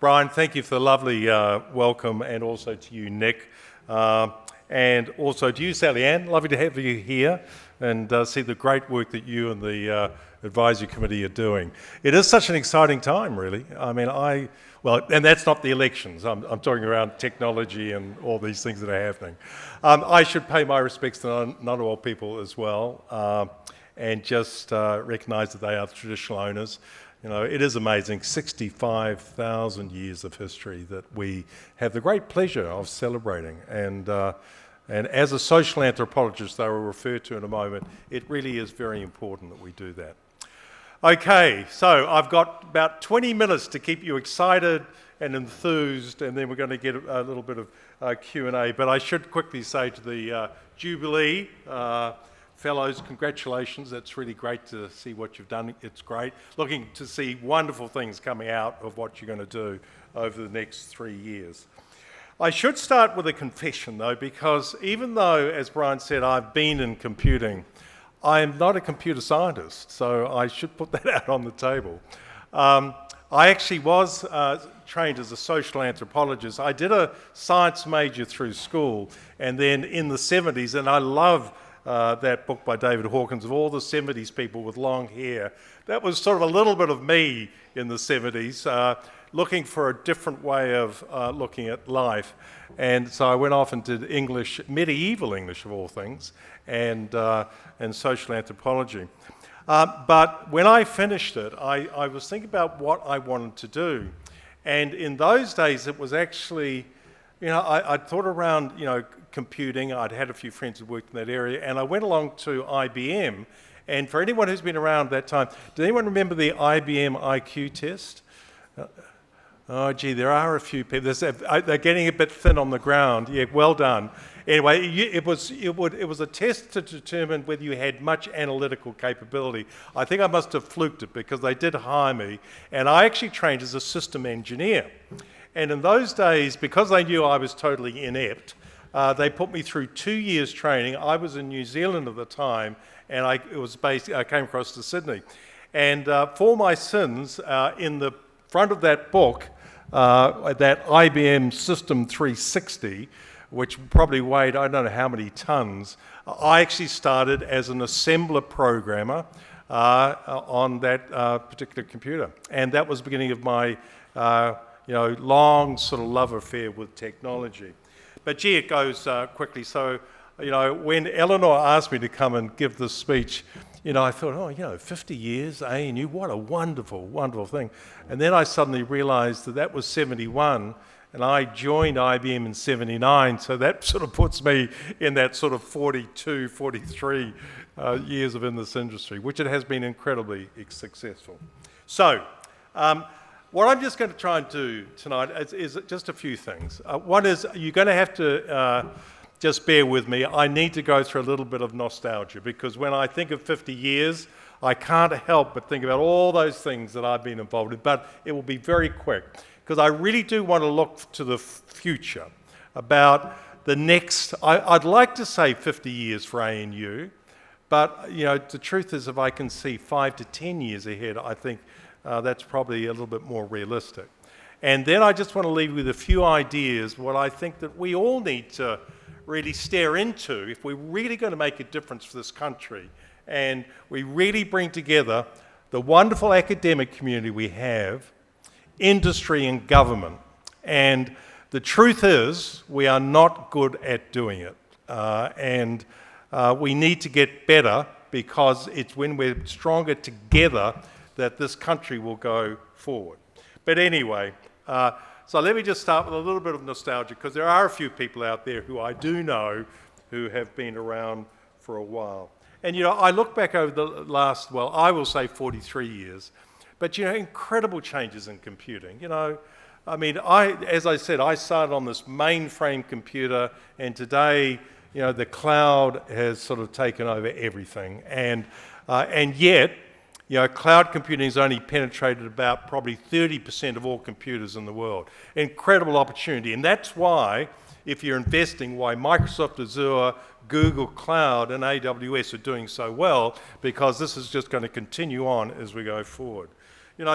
Brian, thank you for the lovely welcome, and also to you, Nick. And also to you, Sally Ann. Lovely to have you here and see the great work that you and the advisory committee are doing. It is such an exciting time, really. I mean, and that's not the elections. I'm talking around technology and all these things that are happening. I should pay my respects to Ngunnawal people as well, and just recognise that they are the traditional owners. You know, it is amazing, 65,000 years of history that we have the great pleasure of celebrating. And as a social anthropologist, I will refer to in a moment, it really is very important that we do that. Okay, so I've got about 20 minutes to keep you excited and enthused, and then we're going to get a little bit of Q&A. But I should quickly say to the Jubilee Fellows, congratulations. It's really great to see what you've done. It's great. Looking to see wonderful things coming out of what you're going to do over the next 3 years. I should start with a confession, though, because even though, as Brian said, I've been in computing, I am not a computer scientist, so I should put that out on the table. I actually was trained as a social anthropologist. I did a science major through school, and then in the 70s, and I love that book by David Hawkins of all the 70s people with long hair. That was sort of a little bit of me in the 70s, looking for a different way of looking at life. And so I went off and did English, medieval English of all things, and social anthropology. But when I finished it, I was thinking about what I wanted to do. And in those days, it was actually, you know, I thought around, you know, computing. I'd had a few friends who worked in that area, and I went along to IBM. And for anyone who's been around that time, does anyone remember the IBM IQ test? Oh, gee, there are a few people. They're getting a bit thin on the ground. Yeah, well done. Anyway, it was a test to determine whether you had much analytical capability. I think I must have fluked it because they did hire me, and I actually trained as a system engineer. And in those days, because they knew I was totally inept, they put me through 2 years training. I was in New Zealand at the time, and I came across to Sydney. And for my sins, in the front of that book, that IBM System 360, which probably weighed I don't know how many tons, I actually started as an assembler programmer on that particular computer. And that was the beginning of my long sort of love affair with technology. But gee, it goes quickly. So, you know, when Eleanor asked me to come and give this speech, you know, I thought, 50 years, ANU, what a wonderful, wonderful thing. And then I suddenly realised that was 71, and I joined IBM in 79, so that sort of puts me in that sort of 42, 43 years of in this industry, which it has been incredibly successful. So, what I'm just going to try and do tonight is just a few things. One is you're going to have to just bear with me. I need to go through a little bit of nostalgia because when I think of 50 years, I can't help but think about all those things that I've been involved in, but it will be very quick because I really do want to look to the future about the next, I'd like to say 50 years for ANU, but you know, the truth is if I can see 5 to 10 years ahead, I think that's probably a little bit more realistic. And then I just want to leave you with a few ideas, what I think that we all need to really stare into if we're really going to make a difference for this country and we really bring together the wonderful academic community we have, industry and government. And the truth is we are not good at doing it. And we need to get better because it's when we're stronger together that this country will go forward. But anyway, so let me just start with a little bit of nostalgia because there are a few people out there who I do know who have been around for a while. And you know, I look back over the last, well, I will say 43 years, but you know, incredible changes in computing. You know, I mean, as I said, I started on this mainframe computer, and today, you know, the cloud has sort of taken over everything. And yet, you know, cloud computing has only penetrated about probably 30% of all computers in the world. Incredible opportunity. And that's why, if you're investing, why Microsoft Azure, Google Cloud, and AWS are doing so well, because this is just going to continue on as we go forward.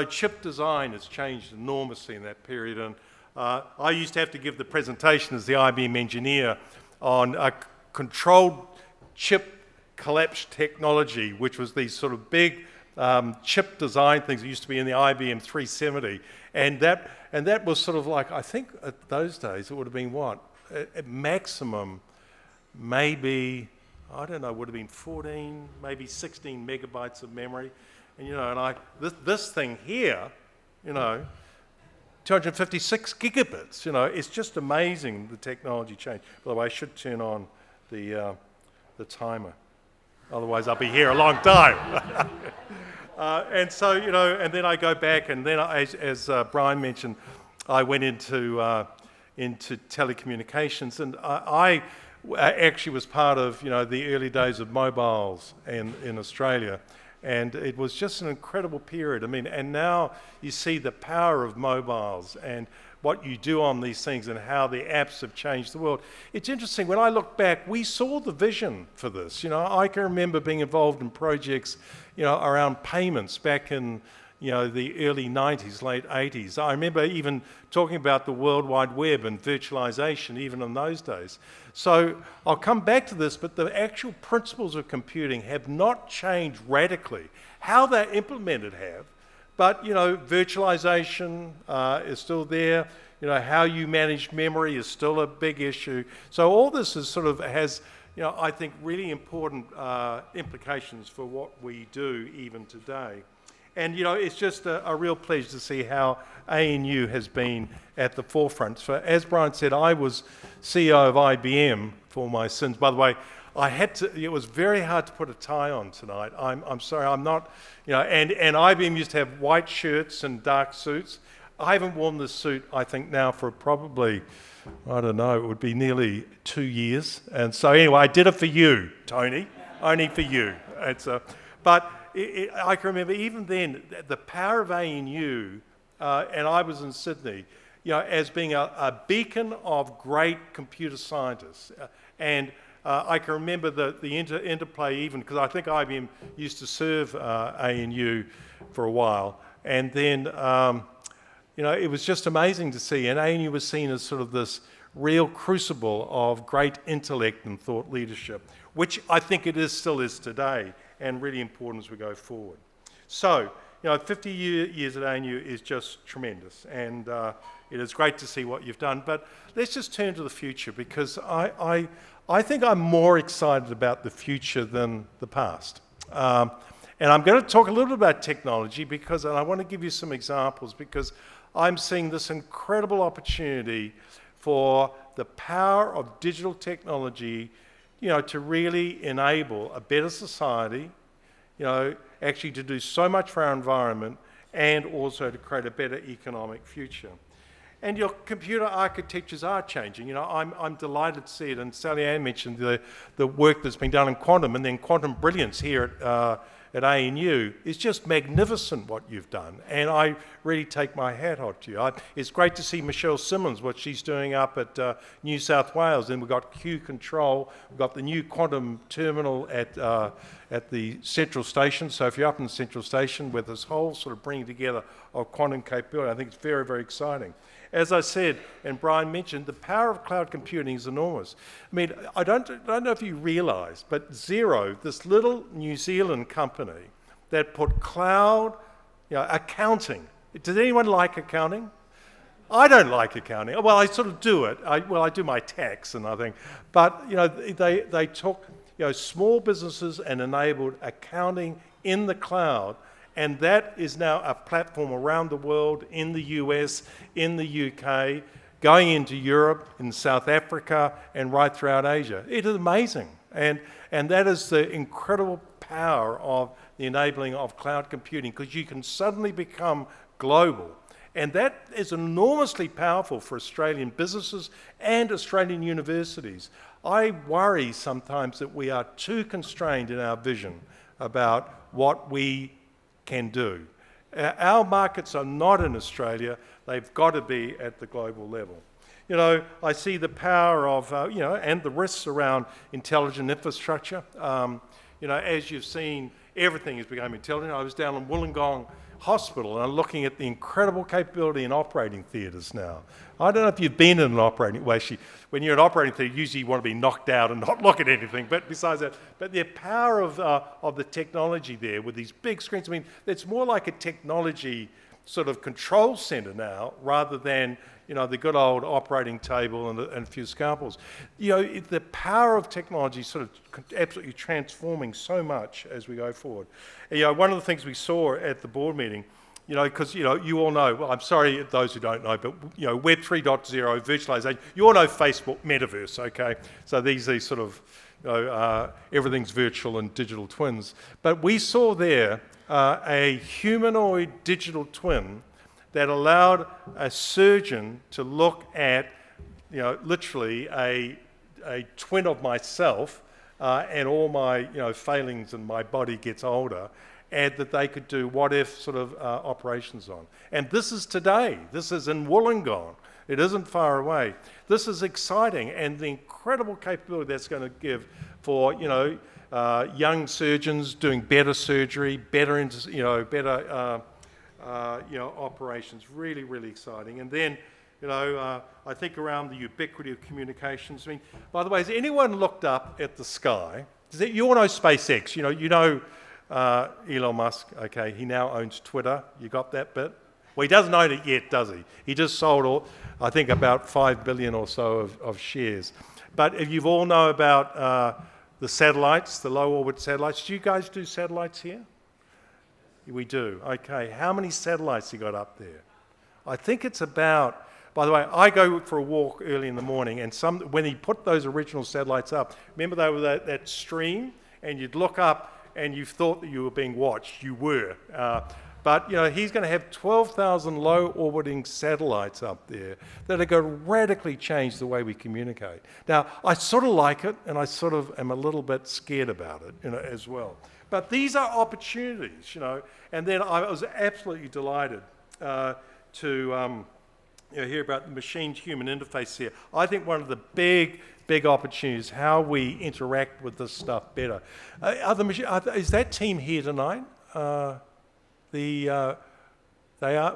chip design has changed enormously in that period. And I used to have to give the presentation as the IBM engineer on a controlled chip collapse technology, which was these sort of big chip design things that used to be in the IBM 370. And that was sort of like, I think at those days, it would have been what? At maximum, maybe, I don't know, would have been 14, maybe 16 megabytes of memory. And this thing here, 256 gigabits, it's just amazing the technology change. By the way, I should turn on the timer. Otherwise I'll be here a long time. And so, and then I go back, and then as Brian mentioned, I went into telecommunications, and I actually was part of, the early days of mobiles in Australia. And it was just an incredible period. I mean, and now you see the power of mobiles and what you do on these things and how the apps have changed the world. It's interesting, when I look back, we saw the vision for this. I can remember being involved in projects, around payments back in, the early 90s, late 80s. I remember even talking about the World Wide Web and virtualization even in those days. So I'll come back to this, but the actual principles of computing have not changed radically. How they're implemented have, but virtualization is still there. How you manage memory is still a big issue. So all this is sort of has, I think, really important implications for what we do even today. And, it's just a real pleasure to see how ANU has been at the forefront. So, as Brian said, I was CEO of IBM for my sins. By the way, it was very hard to put a tie on tonight. I'm sorry, I'm not, and IBM used to have white shirts and dark suits. I haven't worn this suit, I think, now for probably, I don't know, it would be nearly 2 years. And so anyway, I did it for you, Tony, only for you. I can remember even then the power of ANU, and I was in Sydney, as being a beacon of great computer scientists. I can remember the interplay even, because I think IBM used to serve ANU for a while. And then, it was just amazing to see. And ANU was seen as sort of this real crucible of great intellect and thought leadership, which I think it still is today, and really important as we go forward. So, 50 years at ANU is just tremendous, and it is great to see what you've done. But let's just turn to the future, because I think I'm more excited about the future than the past. And I'm going to talk a little bit about technology, and I want to give you some examples, because I'm seeing this incredible opportunity for the power of digital technology, to really enable a better society, actually to do so much for our environment, and also to create a better economic future. And your computer architectures are changing. I'm delighted to see it. And Sally Ann mentioned the work that's been done in quantum, and then quantum brilliance here at ANU is just magnificent what you've done. And I really take my hat off to you. It's great to see Michelle Simmons, what she's doing up at New South Wales. And we've got Q Control. We've got the new quantum terminal at the Central Station. So if you're up in the Central Station with this whole sort of bringing together of quantum capability, I think it's very, very exciting. As I said, and Brian mentioned, the power of cloud computing is enormous. I mean, I don't know if you realise, but Xero, this little New Zealand company that put cloud, accounting. Does anyone like accounting? I don't like accounting. Well, I sort of do it. I do my tax and I think, but they took small businesses and enabled accounting in the cloud. And that is now a platform around the world, in the US, in the UK, going into Europe, in South Africa, and right throughout Asia. It is amazing. And that is the incredible power of the enabling of cloud computing, because you can suddenly become global. And that is enormously powerful for Australian businesses and Australian universities. I worry sometimes that we are too constrained in our vision about what we can do. Our markets are not in Australia. They've got to be at the global level. I see the power of, and the risks around intelligent infrastructure. As you've seen, everything is becoming intelligent. I was down in Wollongong hospital and are looking at the incredible capability in operating theatres now. I don't know if you've been in an operating, well actually, when you're in an operating theatre, usually you want to be knocked out and not look at anything, but besides that, but the power of the technology there with these big screens, I mean, it's more like a technology sort of control centre now, rather than, you know, the good old operating table and a few scalpels. You know, the power of technology sort of absolutely transforming so much as we go forward. And, you know, one of the things we saw at the board meeting, you know, because, you know, you all know, well, I'm sorry those who don't know, but, you know, Web 3.0, virtualization, you all know Facebook, metaverse, okay? So these sort of, you know, everything's virtual and digital twins. But we saw there a humanoid digital twin that allowed a surgeon to look at, you know, literally a twin of myself and all my, you know, failings and my body gets older, and that they could do what-if sort of operations on. And this is today. This is in Wollongong. It isn't far away. This is exciting, and the incredible capability that's going to give for, you know, young surgeons doing better surgery, better, you know, better operations. Really, really exciting. And then, you know, I think around the ubiquity of communications. I mean, by the way, has anyone looked up at the sky? You all know SpaceX. You know Elon Musk. Okay, he now owns Twitter. You got that bit? Well, he doesn't own it yet, does he? He just sold, I think, about 5 billion or so of shares. But if you all know about the satellites, the low orbit satellites, do you guys do satellites here? We do. Okay, how many satellites you got up there? I think it's about, by the way, I go for a walk early in the morning, and when he put those original satellites up, remember they were that stream, and you'd look up and you thought that you were being watched. You were. But, you know, he's going to have 12,000 low-orbiting satellites up there that are going to radically change the way we communicate. Now, I sort of like it, and I sort of am a little bit scared about it, you know, as well. But these are opportunities, you know. And then I was absolutely delighted to hear about the machine-human interface here. I think one of the big opportunities is how we interact with this stuff better. Is that team here tonight? They are,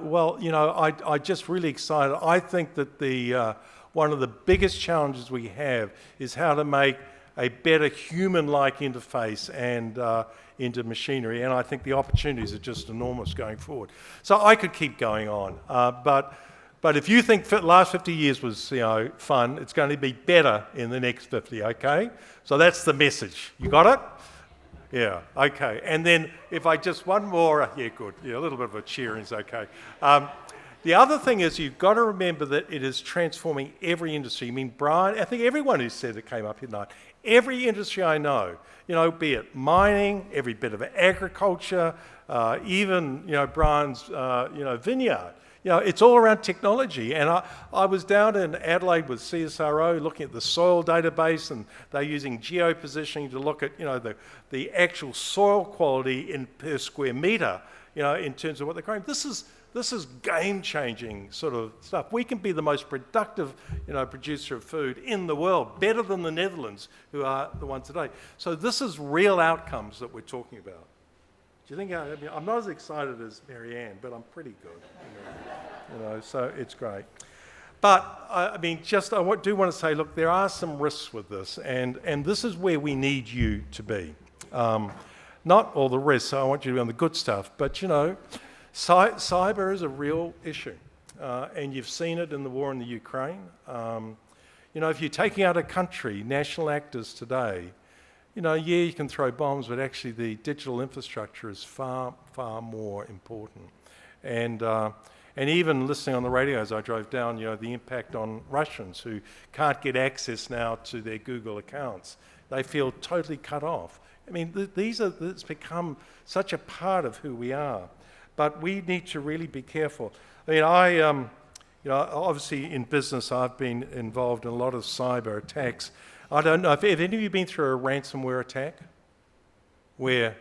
well, you know, I just really excited. I think that one of the biggest challenges we have is how to make a better human-like interface and into machinery, and I think the opportunities are just enormous going forward. So I could keep going on, but if you think the last 50 years was, you know, fun, it's going to be better in the next 50, okay? So that's the message. You got it? Yeah, okay. And then if I just one more, yeah, good. Yeah, a little bit of a cheering is okay. The other thing is you've got to remember that it is transforming every industry. I mean, Brian, I think everyone who said it came up here tonight. Every industry I know, you know, be it mining, every bit of agriculture, even, you know, Brian's, you know, vineyard. You know, it's all around technology. And I was down in Adelaide with CSIRO looking at the soil database, and they're using geopositioning to look at, you know, the actual soil quality per square metre, you know, in terms of what they're growing. This is game-changing sort of stuff. We can be the most productive, you know, producer of food in the world, better than the Netherlands, who are the ones today. So this is real outcomes that we're talking about. Do you think, I mean, I'm not as excited as Marianne, but I'm pretty good, you know, so it's great. But, I mean, just I do want to say, look, there are some risks with this, and this is where we need you to be. Not all the risks, so I want you to be on the good stuff, but, you know, cyber is a real issue, and you've seen it in the war in the Ukraine. You know, if you're taking out a country, national actors today, you know, yeah, you can throw bombs, but actually the digital infrastructure is far, far more important. And even listening on the radio as I drove down, you know, the impact on Russians who can't get access now to their Google accounts. They feel totally cut off. I mean, it's become such a part of who we are. But we need to really be careful. I mean, you know, obviously in business, I've been involved in a lot of cyber attacks. I don't know, have any of you been through a ransomware attack? Where?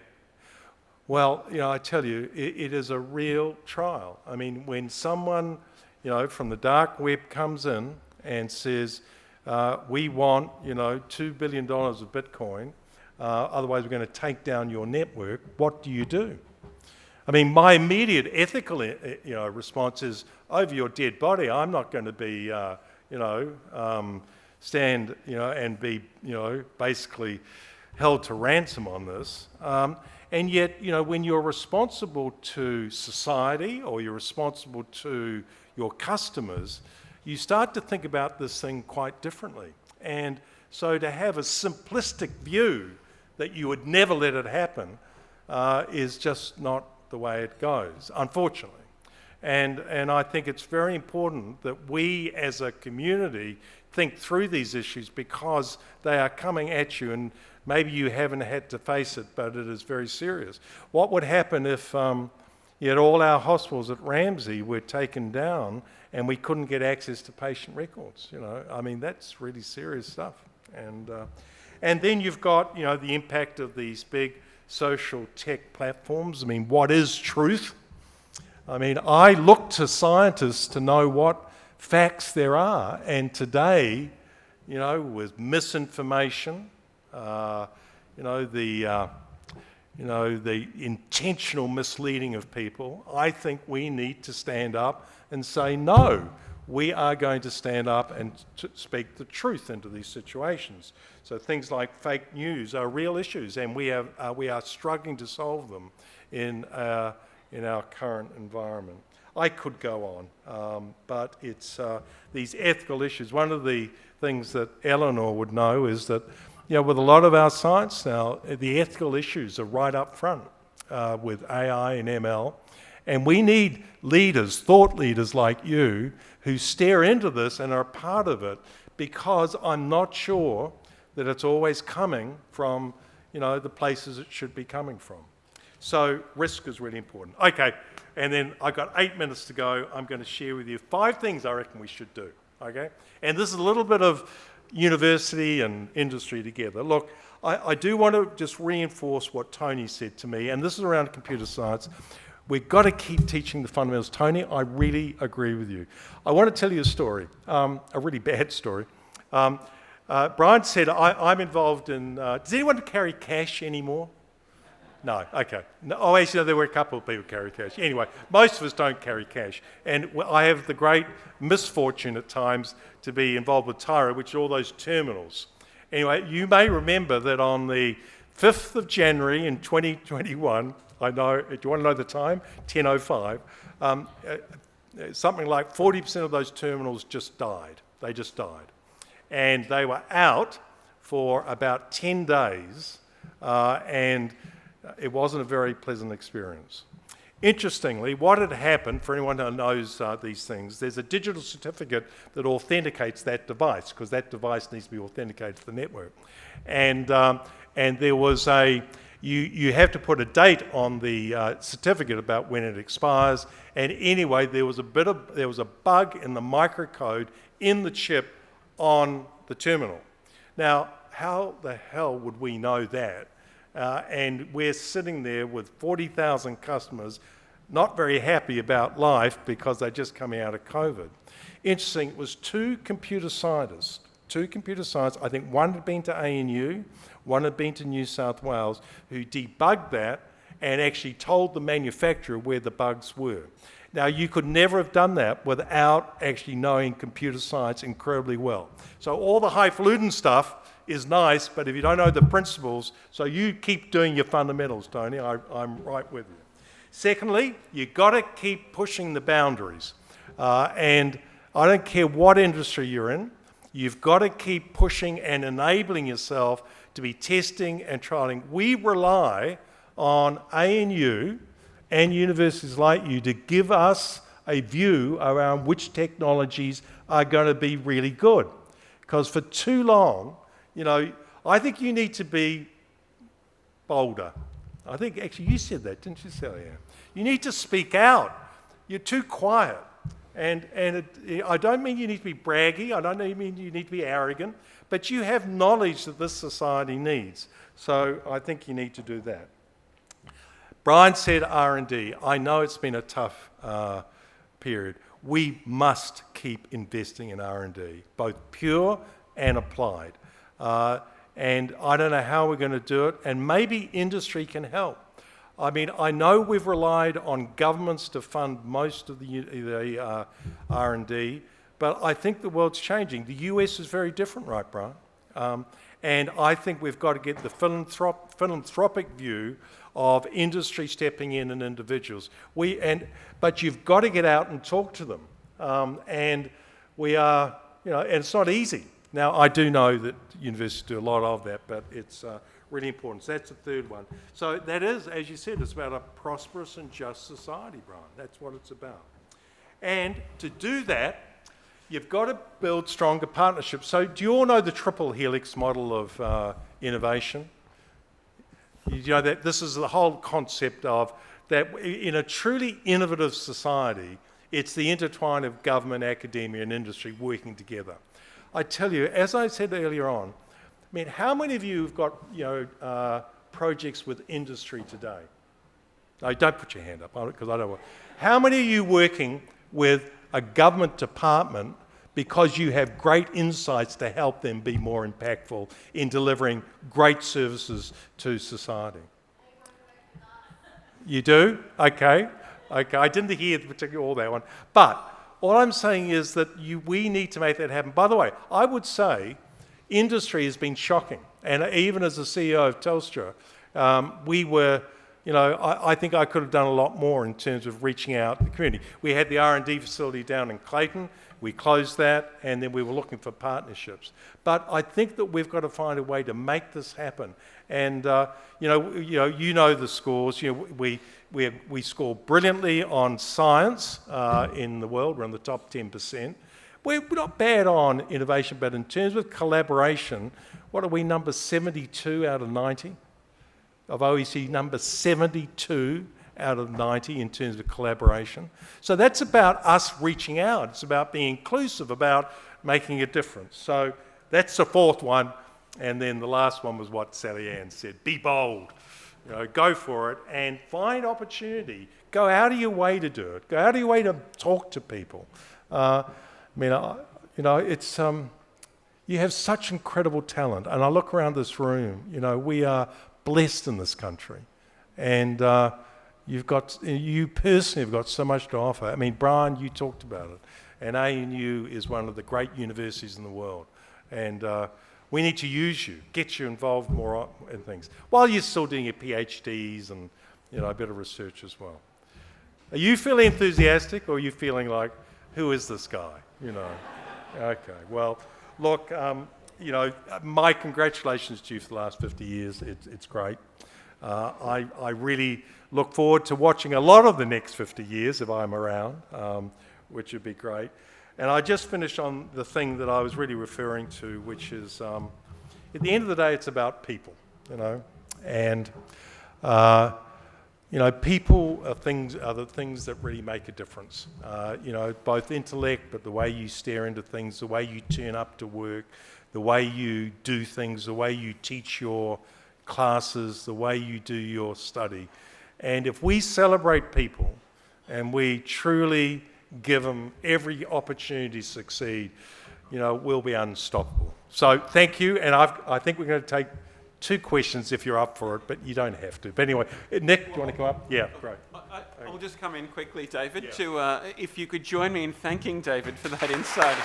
Well, you know, I tell you, it is a real trial. I mean, when someone, you know, from the dark web comes in and says, we want, you know, $2 billion of Bitcoin, otherwise we're going to take down your network, what do you do? I mean, my immediate ethical response is, over your dead body, I'm not going to be, stand, and be, basically held to ransom on this. And yet, when you're responsible to society or you're responsible to your customers, you start to think about this thing quite differently. And so to have a simplistic view that you would never let it happen is just not the way it goes, unfortunately. And I think it's very important that we as a community think through these issues because they are coming at you, and maybe you haven't had to face it, but it is very serious. What would happen if all our hospitals at Ramsay were taken down and we couldn't get access to patient records? I mean, that's really serious stuff. And then you've got, the impact of these big social tech platforms. I mean, what is truth? I mean, I look to scientists to know what facts there are, and today, with misinformation, the intentional misleading of people, I think we need to stand up and say, no, we are going to stand up and speak the truth into these situations. So things like fake news are real issues, and we are struggling to solve them in our current environment. I could go on, but it's these ethical issues. One of the things that Eleanor would know is that, with a lot of our science now, the ethical issues are right up front with AI and ML. And we need leaders, thought leaders like you, who stare into this and are part of it, because I'm not sure that it's always coming from, the places it should be coming from. So risk is really important. Okay, and then I've got 8 minutes to go. I'm going to share with you 5 things I reckon we should do, okay? And this is a little bit of university and industry together. Look, I do want to just reinforce what Tony said to me, and this is around computer science. We've got to keep teaching the fundamentals. Tony, I really agree with you. I want to tell you a story, a really bad story. Brian said, I'm involved in... does anyone carry cash anymore? No, okay. No, actually, no, there were a couple of people who carry cash. Anyway, most of us don't carry cash. And I have the great misfortune at times to be involved with CSIRO, which are all those terminals. Anyway, you may remember that on the 5th of January in 2021, I know, do you want to know the time? 10:05. Something like 40% of those terminals just died. They just died. And they were out for about 10 days, and it wasn't a very pleasant experience. Interestingly, what had happened, for anyone who knows these things, there's a digital certificate that authenticates that device, because that device needs to be authenticated to the network. And there was you have to put a date on the certificate about when it expires. And anyway, there was a bug in the microcode in the chip on the terminal. Now, how the hell would we know that? And we're sitting there with 40,000 customers not very happy about life because they're just coming out of COVID. Interesting, it was two computer scientists, I think one had been to ANU, one had been to New South Wales, who debugged that and actually told the manufacturer where the bugs were. Now, you could never have done that without actually knowing computer science incredibly well. So all the highfalutin stuff is nice, but if you don't know the principles, so you keep doing your fundamentals, Tony, I'm right with you. Secondly, you've got to keep pushing the boundaries. And I don't care what industry you're in, you've got to keep pushing and enabling yourself to be testing and trialing. We rely on ANU and universities like you to give us a view around which technologies are going to be really good. Because for too long, I think you need to be bolder. I think, actually, you said that, didn't you, Sally Ann? You need to speak out. You're too quiet. And I don't mean you need to be braggy. I don't mean you need to be arrogant. But you have knowledge that this society needs. So I think you need to do that. Brian said R&D. I know it's been a tough period. We must keep investing in R&D, both pure and applied. And I don't know how we're going to do it, and maybe industry can help. I mean, I know we've relied on governments to fund most of the R&D, but I think the world's changing. The US is very different, right, Brian? And I think we've got to get the philanthropic view of industry stepping in and individuals. But you've got to get out and talk to them. And we are, and it's not easy. Now, I do know that universities do a lot of that, but it's really important. So that's the third one. So that is, as you said, it's about a prosperous and just society, Brian. That's what it's about. And to do that, you've got to build stronger partnerships. So do you all know the triple helix model of innovation? You know that this is the whole concept of that in a truly innovative society, it's the intertwine of government, academia, and industry working together. I tell you, as I said earlier on, I mean, how many of you have got projects with industry today? No, don't put your hand up because I don't want. How many of you working with a government department because you have great insights to help them be more impactful in delivering great services to society? You do? Okay. I didn't hear particularly all that one. But all I'm saying is that we need to make that happen. By the way, I would say industry has been shocking. And even as the CEO of Telstra, we were, I think I could have done a lot more in terms of reaching out to the community. We had the R&D facility down in Clayton. We closed that, and then we were looking for partnerships. But I think that we've got to find a way to make this happen. And you know the scores. We score brilliantly on science in the world. We're in the top 10%. We're not bad on innovation, but in terms of collaboration, what are we, number 72 out of 90? Of OECD, number 72 out of 90 in terms of collaboration. So that's about us reaching out. It's about being inclusive, about making a difference. So that's the fourth one. And then the last one was what Sally Ann said, be bold. Go for it and find opportunity. Go out of your way to do it. Go out of your way to talk to people. It's you have such incredible talent. And I look around this room, we are blessed in this country. And you personally have got so much to offer. I mean, Brian, you talked about it. And ANU is one of the great universities in the world. And we need to use you, get you involved more in things, while you're still doing your PhDs and a bit of research as well. Are you feeling enthusiastic, or are you feeling like, who is this guy? Okay, well, look, my congratulations to you for the last 50 years. It's great. I really look forward to watching a lot of the next 50 years if I'm around, which would be great. And I just finished on the thing that I was really referring to, which is, at the end of the day, it's about people, and people are the things that really make a difference. Both intellect, but the way you stare into things, the way you turn up to work, the way you do things, the way you teach your classes, the way you do your study. And if we celebrate people and we truly give them every opportunity to succeed, we'll be unstoppable. So thank you, and I think we're going to take 2 questions if you're up for it, but you don't have to. But anyway, Nick, do you want to come up? Yeah, great. I'll just come in quickly, David, if you could join me in thanking David for that insight.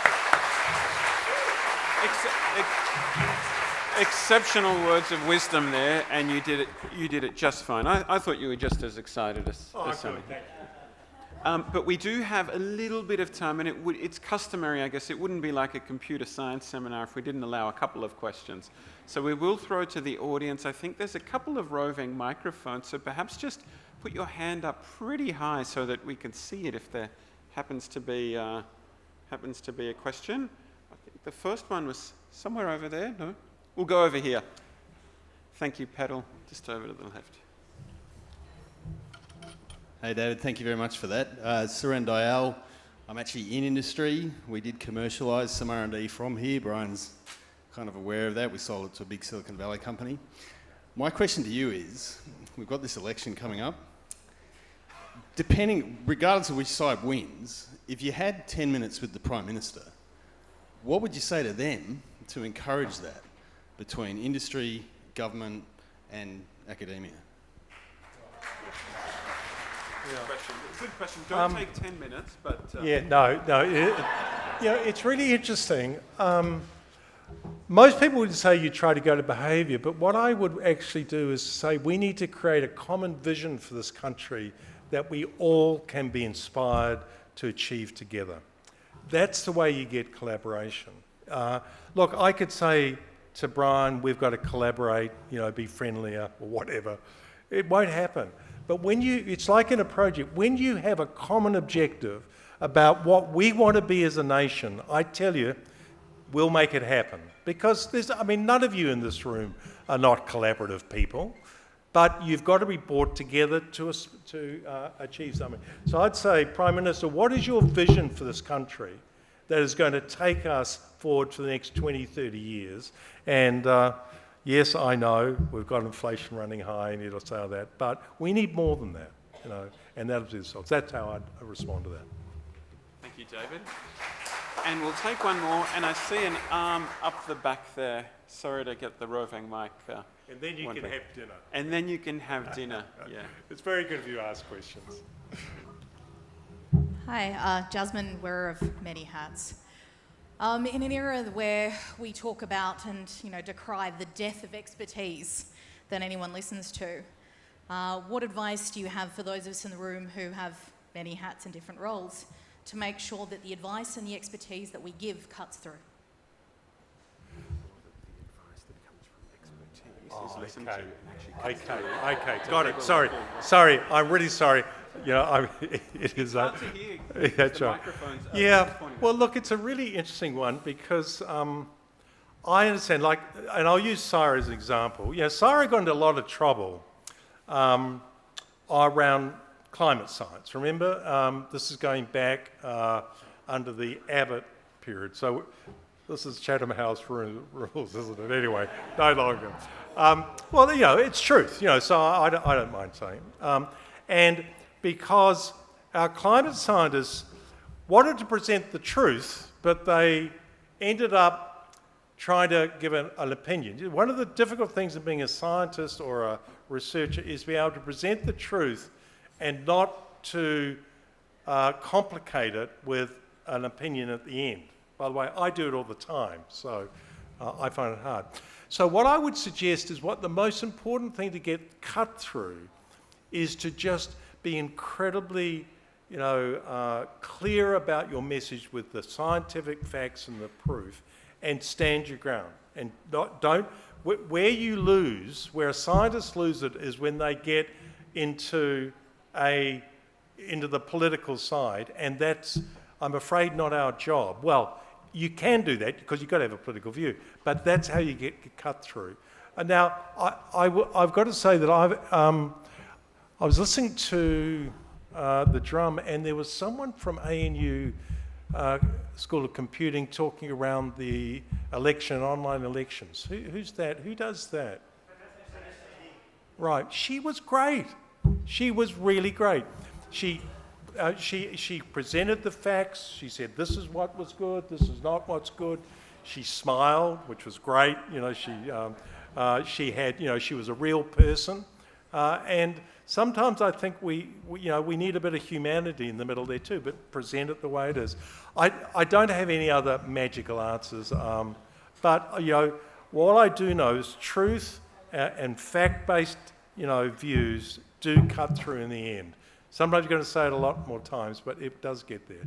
Exceptional words of wisdom there, and you did it just fine. I thought you were just as excited as Sammy. Thank you. But we do have a little bit of time, and it's customary, I guess. It wouldn't be like a computer science seminar if we didn't allow a couple of questions. So we will throw to the audience. I think there's a couple of roving microphones, so perhaps just put your hand up pretty high so that we can see it if there happens to be a question. I think the first one was somewhere over there. No? We'll go over here. Thank you, Paddle, just over to the left. Hey David, thank you very much for that. Suren Dayal, I'm actually in industry. We did commercialise some R&D from here. Brian's kind of aware of that. We sold it to a big Silicon Valley company. My question to you is, we've got this election coming up. Regardless of which side wins, if you had 10 minutes with the Prime Minister, what would you say to them to encourage that between industry, government and academia? question. Good question. Don't take 10 minutes, but... It's really interesting. Most people would say you try to go to behaviour, but what I would actually do is say we need to create a common vision for this country that we all can be inspired to achieve together. That's the way you get collaboration. Look, I could say to Brian, we've got to collaborate, be friendlier or whatever. It won't happen. But it's like in a project, when you have a common objective about what we want to be as a nation, I tell you, we'll make it happen. Because none of you in this room are not collaborative people, but you've got to be brought together to achieve something. So I'd say, Prime Minister, what is your vision for this country that is going to take us forward for the next 20, 30 years? And yes, I know we've got inflation running high and it'll say all that, but we need more than that, and that'll be the results. That's how I'd respond to that. Thank you, David. And we'll take one more, and I see an arm up the back there. Sorry to get the roving mic. And then you can have dinner. And then you can have dinner, yeah. It's very good if you ask questions. Hi, Jasmine, wearer of many hats. In an era where we talk about and decry the death of expertise that anyone listens to, what advice do you have for those of us in the room who have many hats and different roles to make sure that the advice and the expertise that we give cuts through? Okay, got it. Sorry, I'm really sorry. It is. Hard to hear. That's the right. microphone's Yeah. Well, look, it's a really interesting one because I understand. And I'll use CSIRO as an example. CSIRO got into a lot of trouble around climate science. Remember, this is going back under the Abbott period. So this is Chatham House rules, isn't it? Anyway, no longer. It's truth. So I don't mind saying. And because our climate scientists wanted to present the truth, but they ended up trying to give an opinion. One of the difficult things of being a scientist or a researcher is to be able to present the truth and not to complicate it with an opinion at the end. By the way, I do it all the time, so I find it hard. So what I would suggest is what the most important thing to get cut through is to just be incredibly, clear about your message with the scientific facts and the proof, and stand your ground. And where you lose, where a scientist loses it, is when they get into the political side, and that's, I'm afraid, not our job. Well, you can do that because you've got to have a political view, but that's how you get cut through. And now, I've got to say that I was listening to the drum, and there was someone from ANU School of Computing talking around the election, online elections. Who's that? Who does that? Right. She was great. She was really great. She presented the facts. She said, this is what was good, this is not what's good. She smiled, which was great. She had, she was a real person. And sometimes I think we need a bit of humanity in the middle there too, but present it the way it is. I don't have any other magical answers, but what I do know is truth and fact-based views do cut through in the end. Sometimes you're going to say it a lot more times, but it does get there.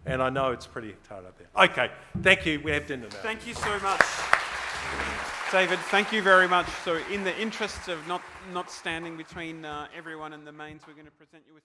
And I know it's pretty tight up there. Okay, thank you. We have dinner now. Thank you so much. David, thank you very much. So in the interest of not standing between everyone and the mains, we're going to present you with